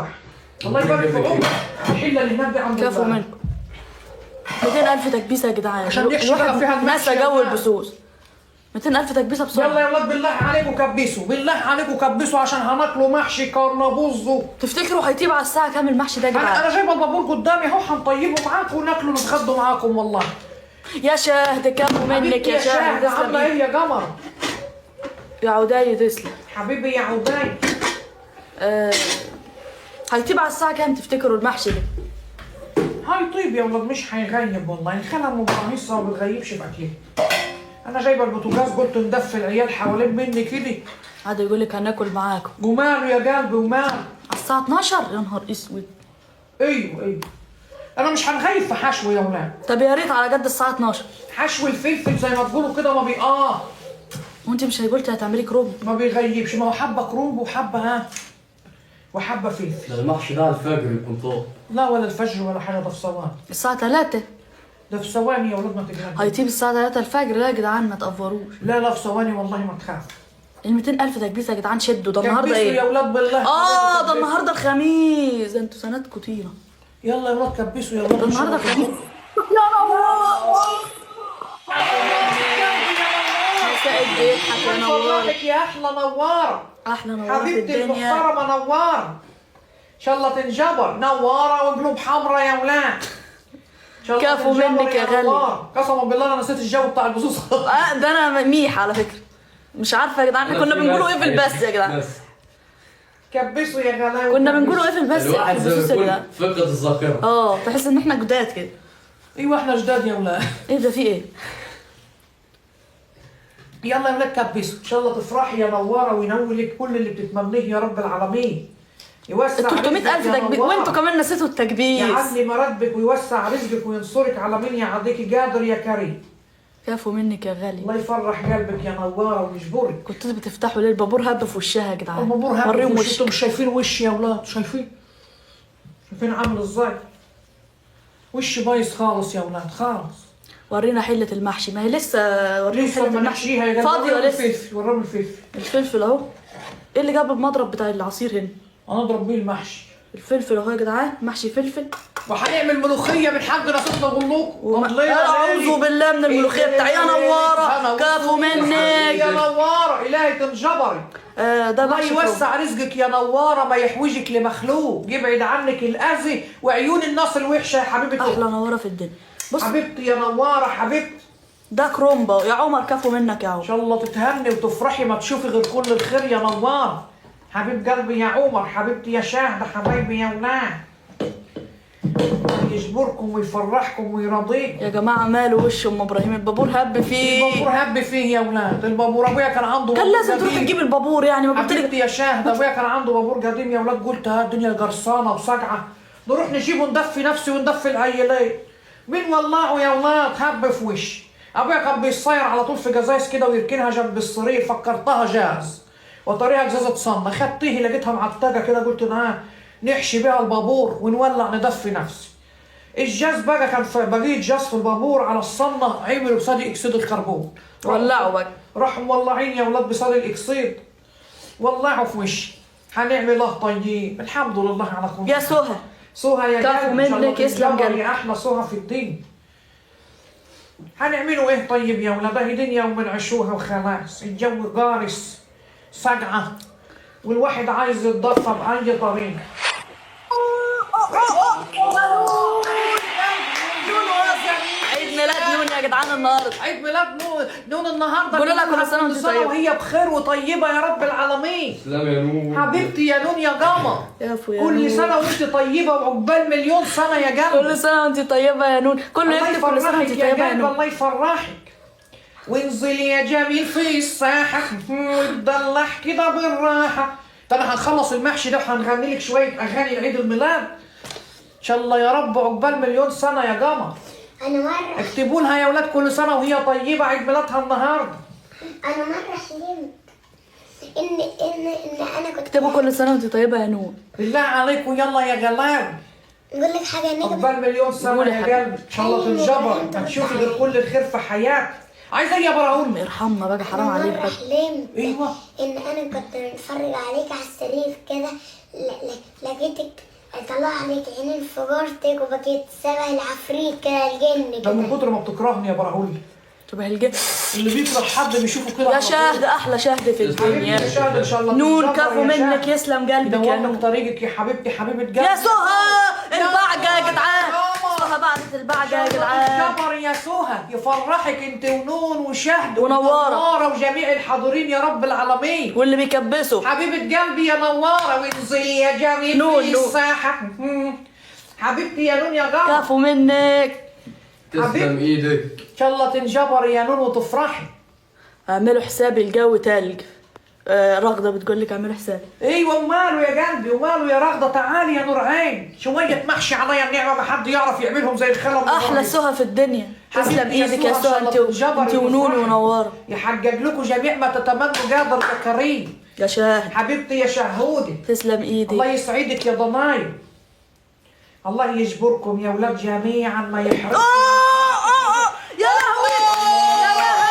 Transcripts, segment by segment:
افرح. الله يبارك في عمرك. الحله اللي هناك دي عند كفو الله. منكم. 200,000 تكبيسه يا جدعان عشان نحشي بقى فيها ناس المحشي. جو البسوس. 200,000 تكبيسه بسرعه. يلا يا ولاد بالله عليكم كبسوا، بالله عليكم كبسوا عشان هناكلوا محشي كرنبوزو. تفتكروا هيطيب على الساعه كام المحشي ده يا انا جدعان؟ جايبه البابور قدامي اهو، هنطيبه معاكم وناكله ونتغدوا معاكم والله. يا شاهد كفو منك يا شاهد. عامله ايه يا قمر؟ يا عوداي تسلم. حبيبي يا عوداي. هيطيب على الساعه كام تفتكروا المحشي ده؟ هيطيب يا ولاد مش هيغيب والله، الخالة ام ابراهيم ما بتغيبش باكلها. انا جايبه البوتاجاز قلت ندفي العيال حوالين مني كده. هذا يقول لك هناكل معاكم. وماله يا قلبي وماله؟ على الساعه 12 يا نهار اسود. ايوه انا مش هنغيب في حشو يا ولاد. طب يا ريت على قد الساعه 12. حشو الفلفل زي ما تقولوا كده ما وانت مش قلتي هتعملي كروب؟ ما بيغيبش، ما هو حبه كرومب وحبه وحبه فلفل. ده المحشي ده على الفجر يكون طاق. لا ولا الفجر ولا حاجه، ده في ثواني. الساعه 3. ده في ثواني يا ولاد ما تجربش. هيطيب الساعه 3 الفجر. لا يا جدعان ما تقفروش. لا في ثواني والله ما تخاف. ال 200,000 تكبيسه يا جدعان شدوا. ده النهارده كبسوا ايه؟ يا ولاد بالله. ده النهارده الخميس. ده انتوا سنتكم طينه. يلا يا ولاد كبسوا يا ولاد. ده النهارده الخميس. مساء بيضحك يا نوار. فرحك يا احلى نواره. احلى نوار في حبيبتي الدنيا. المحترمه نواره. ان شاء الله تنجبر نواره وقلوب حمراء يا ولاد. كفو منك يا غالي. قسما بالله انا نسيت الجو بتاع البصوص. ده انا ميح على فكره. مش عارفه يا جدعان احنا كنا بنقولوا ايه في البث يا جدعان؟ كبسوا يا غلاوي. كنا بنقولوا ايه في البث الواحد البثوث زي يا ما جدعان؟ يكون فقد الذاكره. تحس ان احنا جداد كده. ايوه احنا جداد يا ولاد. ايه ده في ايه؟ يلا يا ولاد كبسوا ان شاء الله تفرحي يا نواره وينولك كل اللي بتتمنيه يا رب العالمين. يوسع 300,000 تكبيس وانتوا كمان نسيتوا التكبيس. يعلي مراتبك ويوسع رزقك وينصرك على من يعديك قادر يا كريم. كفو منك يا غالي. الله يفرح قلبك يا نواره ويجبرك. كنتوا بتفتحوا ليه البابور هب في وشها يا جدعان؟ البابور هب وريهم في وشك. وشك. انتوا مش شايفين وشي يا ولاد؟ شايفين عامل ازاي؟ وشي بايظ خالص يا ولاد خالص. ورينا حله المحشي. ما هي لسه. ورينا لسه حله ما المحشي نحشيها يا فاضيه لسه. الفلفل وراهم الفلفل. الفلفل اهو. ايه اللي جاب المضرب بتاع العصير هنا؟ انا اضرب بيه المحشي. الفلفل اهو يا جدعان. محشي فلفل. وهنعمل ملوخيه من حقنا صدق غلوكم. اعوذ بالله من الملوخيه بتاعي يا نواره. كفو منك يا نواره. الهي تنجبري. ده الله محشي يوسع رزقك يا نواره، ما يحوجك لمخلوق، يبعد عنك الاذى وعيون الناس الوحشه يا حبيبتي. احلى نواره في الدنيا. بص حبيبتي يا نواره حبيبتي. ده كرومبا يا عمر. كفو منك يا ان عمر. شاء الله تتهني وتفرحي ما تشوفي غير كل الخير يا نوار. حبيب قلبي يا عمر. حبيبتي يا شاهده. حبايبي يا ولاد. يجبركم ويفرحكم ويرضيكم. يا جماعه ماله وش ام ابراهيم؟ البابور هب فيه. البابور هب فيه يا ولاد. البابور ابويا كان عنده كان بابور لازم تروح قديم. تجيب البابور يعني. ما قلت لك حبيبتي يا شاهده ابويا كان عنده بابور قديم يا ولاد. قلت ها الدنيا قرصانه وصقعه نروح نجيبه ندفي نفسي وندفي العيلين. مين ولعه يا ولاد؟ هب في وشي. ابويا كان بيصير على طول في جزايز كده ويركنها جنب السرير. فكرتها جاز وطريقها جزازه صنة. خدتيه لقيتها معتقه كده. قلت نحشي بيها البابور ونولع ندفي نفسي. الجاز بقى كان في بقيه جاز في البابور على الصنه. عملوا بصدي اكسيد الكربون. ولعوا بقى. راحوا مولعين يا ولاد بصدي الاكسيد. ولعوا في وشي. هنعمل له طيب. الحمد لله على كل يا سهى. سهى يا كفو منك يسلم قلبك. يا احلى سهى في الدين. هنعملوا ايه طيب يا ولاد؟ هي دنيا وبنعيشوها وخلاص. الجو قارس صقعه والواحد عايز يتضفى باي طريقه. عيد ميلاد نون يا جدعان النهارده. عيد ميلاد نون النهارده. قولوا لها كل سنه وانت طيبه. وهي بخير وطيبه يا رب العالمين. سلام يا نور. حبيبتي يا نون يا قمر. يا فو يا كل نون. سنه وانت طيبه وعقبال مليون سنه يا قلبي. كل سنه وانت طيبه يا نون. كله يكتب كل سنه وانت طيبه يا نون. الله يفرحك. وانزل يا جميل في الساحه وتدلع كده بالراحه. ده انا هنخلص المحشي ده وهنغني لك شويه اغاني عيد الميلاد. ان شاء الله يا رب عقبال مليون سنه يا قمر. أنا مرة اكتبوا لها يا ولاد كل سنه وهي طيبه. عيد ميلادها النهارده. أنا مرة حلمت إن أنا كنت اكتبوا كل سنه وانت طيبه يا نون. بالله عليكم يلا يا غلاب. بقول لك حاجة نجم. عقبال مليون سنه قولي يا حبيبي. قلبي. ان شاء الله تنجبر. هتشوفي غير كل الخير في حياتك. عايزه ايه يا براهون؟ ارحمنا بقى حرام أنا عليك مرة بقى. حلمت ايوه إن أنا كنت بتفرج عليك على السرير كده لقيتك طلع عليك عينين في جورتك وبقيت شبه العفريت كده الجن ده كده. من كتر ما بتكرهني يا براهولي. شبه الجن. اللي بيكره حد بيشوفه كده. يا شاهد، احلى شاهد في حبيبتي الدنيا. يا شاهد ان شاء الله نون تنجبر كفو يا منك، شاهد. يسلم قلبك يا ينور لك نون. طريقك يا حبيبتي حبيبه قلبي. يا سهى البعجة يا جدعان، ماما. سهى بعدت البعجة يا جدعان. جبر يا سهى يفرحك انت ونون وشهد ونوارة. وجميع الحاضرين يا رب العالمين. واللي بيكبسوا حبيبة قلبي يا نوارة وانزلي يا جميل نون في نون. الساحة. حبيبتي يا نون يا قمر. كفو منك. تسلم ايدك. ان شاء الله تنجبر يا نون وتفرحي. اعملوا حسابي الجو تلج. رغدة بتقول لك اعملوا حسابي. ايوه وماله يا قلبي وماله يا رغده. تعالي يا نور عين شويه محشي عليا النعمه ما حد يعرف يعملهم زي الخلم. احلى سهى في الدنيا. حبيبتي تسلم يا ايدك يا سهى، سهى، إن شاء الله تنجبري انت ونون وتفرحي. ونوارة. يحقق لكم جميع ما تتمنوا قادر يا كريم. يا شاهد حبيبتي يا شهودي. تسلم الله ايدك. يسعدك يا ضنايا. الله يجبركم يا ولاد جميعا ما يحرمكم. يا لهوي يا مها،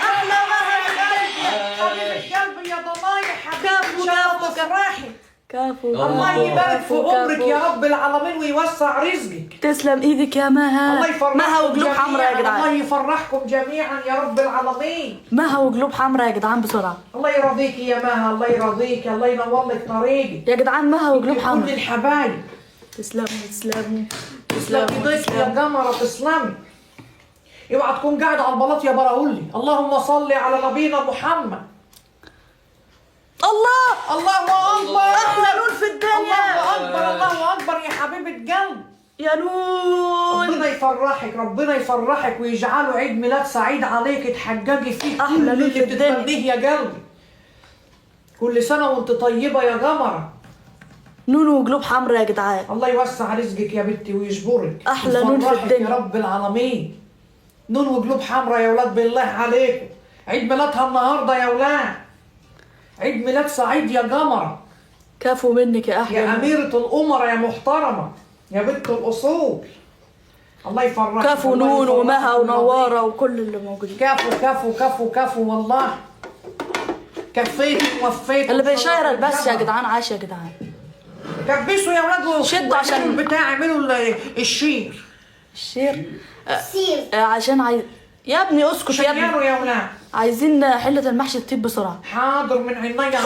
احلى مها في الدنيا. حبيبة قلبي يا ضنايا حبيبتي كفو ان شاء الله كفو كفو. تفرحي. كفو الله كفو يبارك في كفو عمرك كفو. يا رب العالمين ويوسع رزقك. تسلم ايدك يا مها. الله يفرحكم مها وقلوب جميعاً. حمراء يا الله جدعان. يفرحكم جميعا يا رب العالمين. مها وقلوب حمراء يا جدعان بسرعة. الله يرضيك يا مها. الله يرضيك. الله ينور لك طريقك. يا جدعان مها وقلوب كل حمراء. الحبايب. تسلموا تسلموا تسلمي تسلموا ايديك يا تسلموا. قمرة تسلمي. اوعى تكون قاعد على البلاط يا براهولي. اللهم صل على نبينا محمد. الله الله اكبر. احلى نون في الدنيا. الله اكبر. الله اكبر يا حبيبة قلب. يا نون. ربنا يفرحك. ربنا يفرحك ويجعله عيد ميلاد سعيد عليك تحققي فيه أحلى كل نون اللي في الدنيا. بتتمنيه يا قلبي. كل سنة وانت طيبة يا قمرة. نون وقلوب حمراء يا جدعان. الله يوسع رزقك يا بنتي ويجبرك. أحلى نون في ويفرحك الدنيا. يا رب العالمين. نون وقلوب حمراء يا ولاد بالله عليكم. عيد ميلادها النهارده يا ولاد. عيد ميلاد سعيد يا قمرة. كفو منك يا احلى يا نون. أميرة الأمراء يا محترمة. يا بنت الأصول. الله يفرحك. كفو الله نون يفرحك ومها ويرضيك. ونوارة وكل اللي موجودين. كفو كفو كفو كفو والله. كفيت ووفيت. اللي بيشير البث يا جدعان عاش يا جدعان. كبسوا يا ولاد شدوا عشان- البتاع اعملوا الشير. الشير. سيب. عشان يا ابني اسكت يا ابني. شيروا يا ولاد. عايزين حلة المحشي تطيب بسرعة. حاضر من عينيا.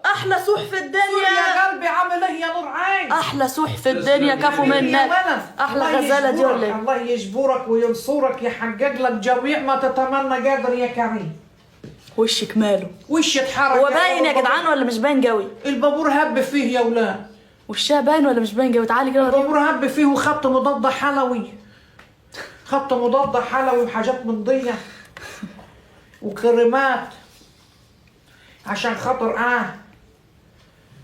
احلى سوح في يا الدنيا. قلبي عامل ايه يا نور عين. احلى سوح في الدنيا. كفو يا منك. ولد. احلى الله غزالة دي يجبرك. ولا ايه؟ الله يجبرك وينصرك يحقق لك جميع ما تتمنى قادر يا كريم. وشك ماله؟ وش اتحرك. هو باين يا جدعان ولا مش باين قوي؟ البابور هب فيه يا ولاد. وشها باين ولا مش باين قوي؟ تعالي كده وريني. البابور هب فيه وخط مضاد حلوي. خط مضاد حلوي وحاجات من ضية وكريمات عشان خاطر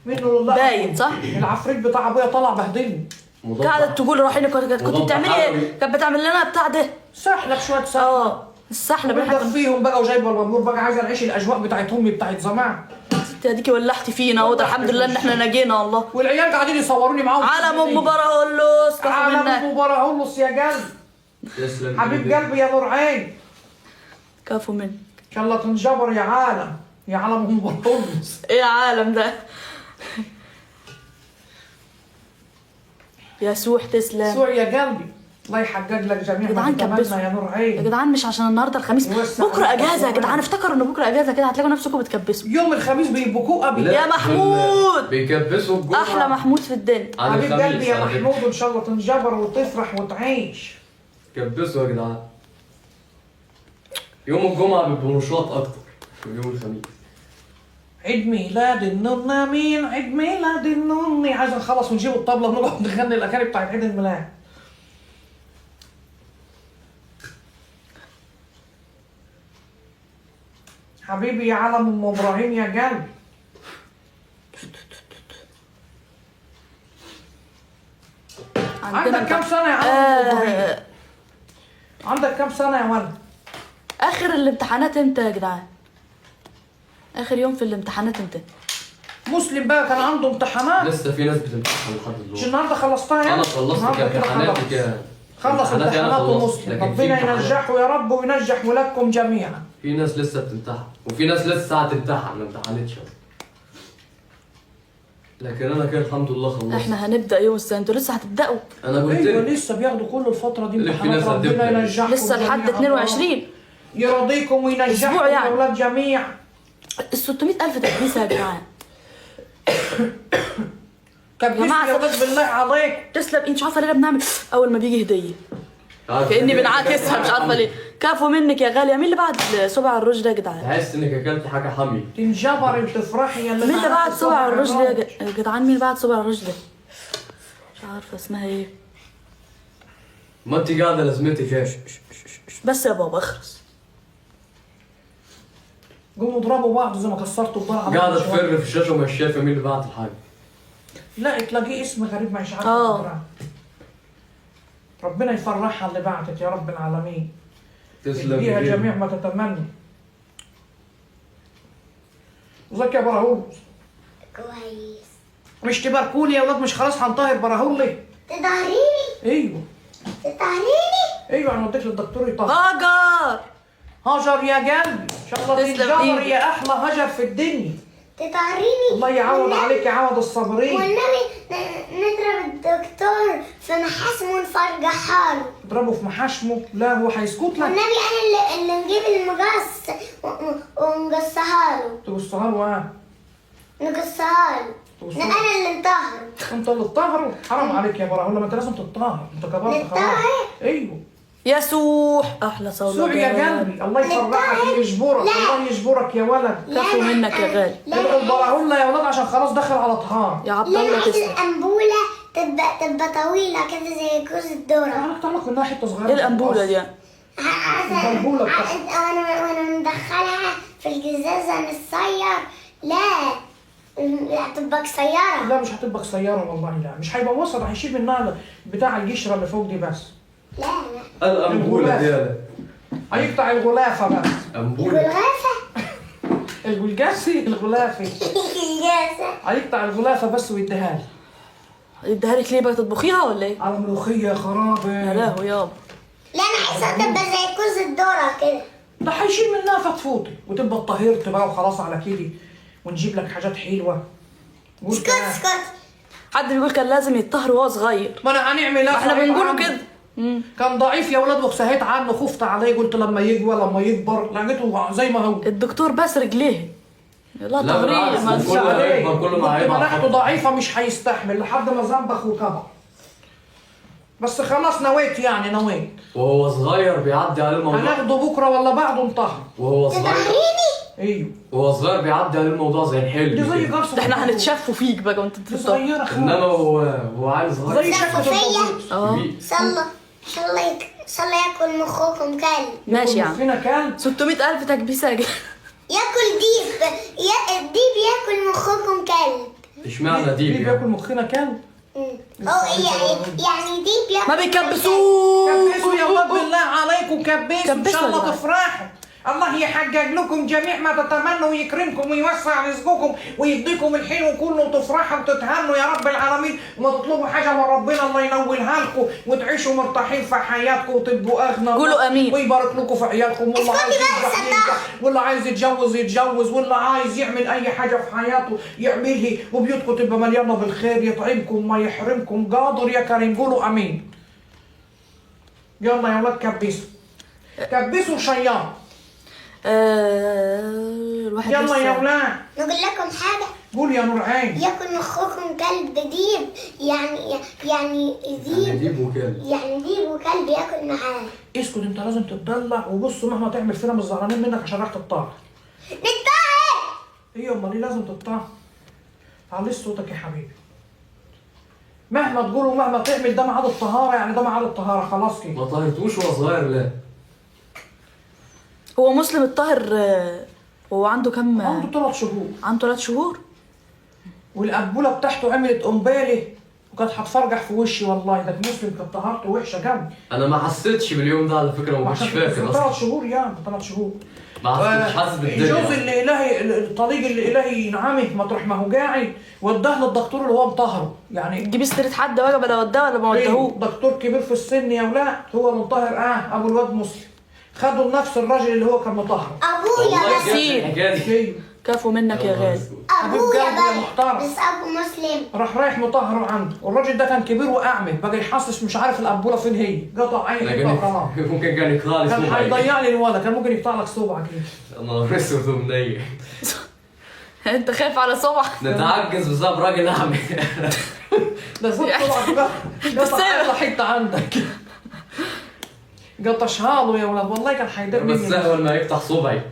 منه لله. باين صح؟ العفريت بتاع ابويا طلع بهدلني. قاعدة تقول روحي كنت بتعملي ايه؟ كانت بتعمل لنا بتاع ده. سحلب شويه سحلب. السحلب اللي احنا كنا فيهم بقى وجايبه البابور بقى عايزه نعيش الاجواء بتاعت امي بتاعت زمان. انت اديكي ولحتي فينا اهو. ده الحمد لله ان احنا نجينا والله. والعيال قاعدين يصوروني معاهم. علم ام براهولوس. كفو عالم منك. ام براهولوس يا قلبي. تسلم حبيب ايدك. قلبي يا نور عين. كفو منك. ان شاء الله تنجبر يا عالم. يا عالم ام براهولوس. ايه يا عالم ده؟ يا سوح تسلم. سوع يا قلبي. الله يحقق لك جميع يا ما جدعان كبسوا. تتمنى يا نور يا عين. جدعان مش عشان النهارده الخميس، يوسع بكره عليك اجازه يا يا جدعان. ولد. افتكروا ان بكره اجازه كده هتلاقوا نفسكم بتكبسوا. يوم الخميس بيبكوا قبل. لا، يا محمود. بيكبسوا الجمعة. احلى محمود في الدنيا. على حبيب قلبي الخميس يا على فكرة. محمود ان شاء الله تنجبر وتفرح وتعيش. كبسوا يا جدعان. يوم الجمعة بيبقوا نشاط أكتر من يوم الخميس. عيد ميلاد النونة مين؟ عيد ميلاد النوني. عايز نخلص ونجيب الطبلة ونقعد نغني الأغاني بتاعت عيد الميلاد. حبيبي يا علم ام ابراهيم يا قلبي. عندك كم سنة يا علم ام ابراهيم؟ عندك كم سنة يا ولد؟ اخر الامتحانات امتى يا جدعان؟ اخر يوم في الامتحانات امتى؟ مسلم بقى كان عنده امتحانات. لسه في ناس بتمتحن لحد مش دلوقتي. النهارده خلصتها يعني؟ أنا خلصت النهاردة كده امتحاناتي خلص. كده. خلص امتحاناتي أنا امتحاناته خلصت، مسلم. لكن في ربنا امتحانات. ينجحه يا رب وينجح ولادكم جميعا. في ناس لسه بتمتحن وفي ناس لسه هتمتحن ما امتحنتش. لكن انا كده الحمد لله خلصت. احنا هنبدا يوم السنه، انتوا لسه هتبداوا. انا قلت ايوه لك لسه بياخدوا كل الفتره دي اللي في امتحانات، ناس ربنا هتبدأ. ينجحكم لسه لحد جميعاً. 22 يرضيكم وينجحكم أسبوع يعني. يا اولاد جميع. ال 600,000 تكبيسه يا جدعان. كبسوا جماعة يا ولاد بالله عليك. تسلم. انت مش عارفه ليه بنعمل اول ما بيجي هديه كاني بنعاكسها، مش عارفه ليه. كافو منك يا غاليه. مين اللي بعد صبع الرز ده يا جدعان؟ تحس انك اكلت حاجه حاميه. تنجبري وتفرحي يا اللي مين اللي معاكي بعد صبع الرز ده الراجل. يا جدعان؟ مين اللي بعد صبع الرز ده؟ مش عارفه اسمها ايه. ما انت قاعده لازمتك ايه؟ بس يا بابا اخرس. قوموا اضربوا بعض زي ما كسرتوا الضرع. قاعده تفر في الشاشه ومش شايفه مين اللي بعت الحاجه. لا تلاقيه اسم غريب مش عارفه. اه. ربنا يفرحها اللي بعتت يا رب العالمين. تسلم فيها ايديك. جميع ما تتمنى. ازيك يا براهول؟ كويس. مش تباركولي يا ولاد؟ مش خلاص هنطهر براهولي؟ تدهريني ايوه تدهريني. ايوه انا وديك للدكتور يطهر. هاجر هاجر يا قلبي ان شاء الله تسلم تنجبر إيدك. يا احلى هاجر في الدنيا. تدهريني. الله يعوض والنبي- عليك يعوض الصابرين. والنبي نضرب الدكتور في محاسمه ونفرجعها له. اضربه في محاشمه. لا هو هيسكت لك. والنبي انا اللي نجيب المقص ونقصها له. تبصها له نقصها له. تبصها انا اللي انطهر. انت اللي تطهره. حرام عليك يا براهول، ما انت لازم تتطهر. انت كبرت خلاص. نتطهر؟ ايوه يسوح احلى صوت. سوق يا قلبي. الله يفرحك ويجبرك. لا. الله يجبرك يا ولد. كفو منك يا غالي. ادعوا البراهول يا ولاد عشان خلاص داخل على طهار. يا عبد لا انا الله عايز تسلم. الانبوله تبقى طويله كده زي جوز الذره. انا اقطع لك منها حته صغيره. ايه الانبوله دي؟ الأنبولة بتاعتك. وانا مدخلها في الجزازه نصير. لا هتبقى قصيره. لا مش هتبقى قصيره والله. لا مش هيبوظها، ده هيشيل منها بتاع القشره اللي فوق دي بس. لا لا الانبوله دي هيقطع الغلافه بس. انبوله. والغافه. الجلجاسي الغلافي. الجزازه. هيقطع الغلافه بس ويديها لي. اديها لك ليه بقى؟ تطبخيها ولا ايه؟ على ملوخيه يا خرابي. يا لهوي يابا. لا انا عايزها تبقى زي جوز الذره كده. ده هيشيل منها فتفوطي وتبقى اتطهرت بقى وخلاص على كده. ونجيب لك حاجات حلوه. قول اسكت كمان. اسكت. حد بيقول كان لازم يتطهر وهو صغير. ما انا هنعمل ايه؟ احنا صحيح بنقوله عنه. كده. كان ضعيف يا ولاد وسهيت عنه، خفت عليه قلت لما يقوى لما يكبر لقيته زي ما هو. الدكتور بس رجليه. لا لا تغريب. بالعكس، ما كل تزعل. ما يكبر كل ما كنت هيبقى مناعته خطر. ضعيفه مش هيستحمل لحد ما زنبخ وكبر. بس خلاص نويت يعني نويت. وهو صغير بيعدي عليه الموضوع. هناخده بكره ولا بعده نطهر. وهو صغير تدهريني. ايوه وهو صغير بيعدي عليه الموضوع زي دي الحلم زي كده. قرصه. ده احنا هنتشفوا فيك بقى وانت دي بتطهر. صغيره انما خالص. هو عيل زي صغير. شكل صفية. البطيخ. اه كبير. صلى ياكل مخكم كلب. ماشي يا عم. فينا كلب. 600,000 تكبيسه يا جدعان. ياكل ديب. الديب ياكل مخكم كلب. اشمعنى دي دي بياكل مخنا كلب. يعني ديب ياكل. ما بيكبسوه. كبسوا يا ولاد بالله عليكم كبسوا ان كبسوا شاء يا الله جماعة. تفرحوا. الله يحقق لكم جميع ما تتمنوا ويكرمكم ويوسع رزقكم ويديكم الحلو كله وتفرحوا وتتهنوا يا رب العالمين وما تطلبوا حاجه من ربنا الله ينولها لكم وتعيشوا مرتاحين في حياتكم وتبقوا اغنى. قولوا آمين. ويبارك لكم في عيالكم واللي عايز ينجح ينجح واللي عايز يتجوز يتجوز واللي عايز يعمل اي حاجه في حياته يعملها وبيوتكم تبقى مليانه بالخير يطعمكم ما يحرمكم قادر يا كريم. قولوا امين. يلا يا ولاد كبسوا كبسوا شياط. الواحد يلا لسه- يا ولاد نقول لكم حاجة. قول يا نور عين. ياكل مخكم كلب ديب. يعني ديب. ديب وكلب. يعني ديب وكلب ياكل معاه. اسكت انت لازم تتدلع وبص مهما تعمل فينا مش زعلانين منك عشان راح تطهر. نتطهر. ايه امال ايه لازم تطهر. علي صوتك يا حبيبي. مهما تقول ومهما تعمل ده ميعاد الطهاره يعني ده ميعاد الطهاره خلاص كده. ما طهرتوش وهو صغير لا. هو مسلم الطاهر هو عنده كم؟ عنده 3 شهور عنده 3 شهور. والقبوله بتاعته عملت قنبله وكانت هتفرجح في وشي والله. ده مسلم كانت طهارته وحشه قوي. انا ما حسيتش باليوم ده على فكره وما كنتش فاكر 3 اصلا. شهور يعني 3 شهور. ما كنتش حاسس بالدنيا. الجوز اللي الهي الطريق اللي الهي ينعمه مطرح ما هو قاعد وداه للدكتور اللي هو مطهره يعني. تجيبي سيرة حد بقى بلا وداه ولا ما وداهوش؟ دكتور كبير في السن يا ولاد هو مطهر ابو الواد مسلم. خدوا لنفس الراجل اللي هو كان مطهره. ابويا والله بس. بجد الحكايه دي. ايوه كفو منك يا غالي. حبيب ابويا قلبي يا بقى، محترم. بس ابو مسلم. رايح مطهره عنده، والراجل ده كان كبير واعمى، بقى يحسس مش عارف القبوله فين هي، قطع عيني قطع قناه. ممكن كان يقطع لي كان صبعي. هيضيع لي الولد، كان ممكن يقطع لك صبعك كده. الله اسود ومنيح. انت خايف على صبعك؟ نتعجز بسبب راجل اعمى. ده صبعك بقى قطع اغلى حته عندك. قطشها له يا ولد، والله كان هيضايق مني. بس اول ما يفتح صبعي